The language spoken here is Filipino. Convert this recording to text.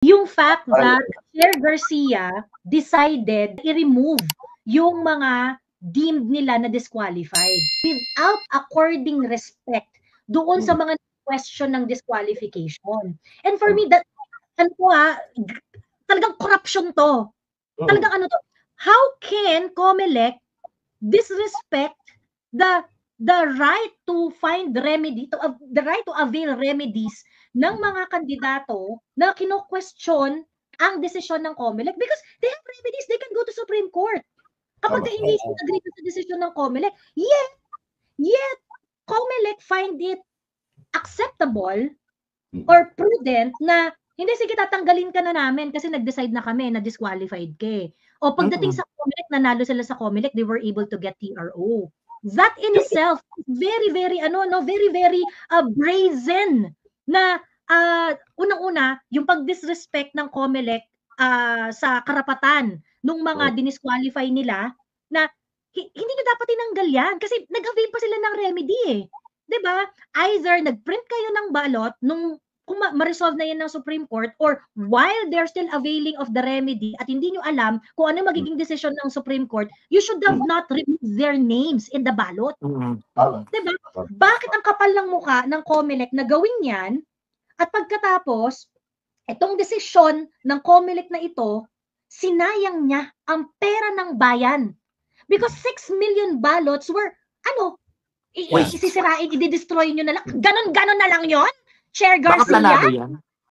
Yung fact that Chair Garcia decided i-remove yung mga deemed nila na disqualified without according respect doon sa mga question ng disqualification. And for me, that, talagang corruption to. Talagang ano to, how can COMELEC disrespect the right to find remedy, the right to avail remedies ng mga kandidato na kino-question ang desisyon ng COMELEC because they have remedies, they can go to Supreme Court. Kapag hindi sila agree sa desisyon ng COMELEC, yet COMELEC find it acceptable or prudent na hindi, sige, tatanggalin ka na namin kasi nag-decide na kami na disqualified ka. O pagdating sa COMELEC, nanalo sila sa COMELEC, they were able to get TRO. That in itself, very, very, very, very brazen na unang-una, yung pag-disrespect ng COMELEC sa karapatan ng mga dinisqualify nila na hindi nyo dapat tinanggal yan kasi nag-avail pa sila ng remedy eh. 'Di ba? Either nag-print kayo ng balot nung kung ma-resolve na yan ng Supreme Court or while they're still availing of the remedy at hindi nyo alam kung ano magiging decision ng Supreme Court, you should have not removed their names in the ballot. Diba? Bakit ang kapal ng mukha ng COMELEC na gawin yan at pagkatapos, itong desisyon ng COMELEC na ito, sinayang niya ang pera ng bayan. Because 6 million ballots were, isisirain, i-destroy nyo na lang. Ganon na lang yon, Chair Garcia?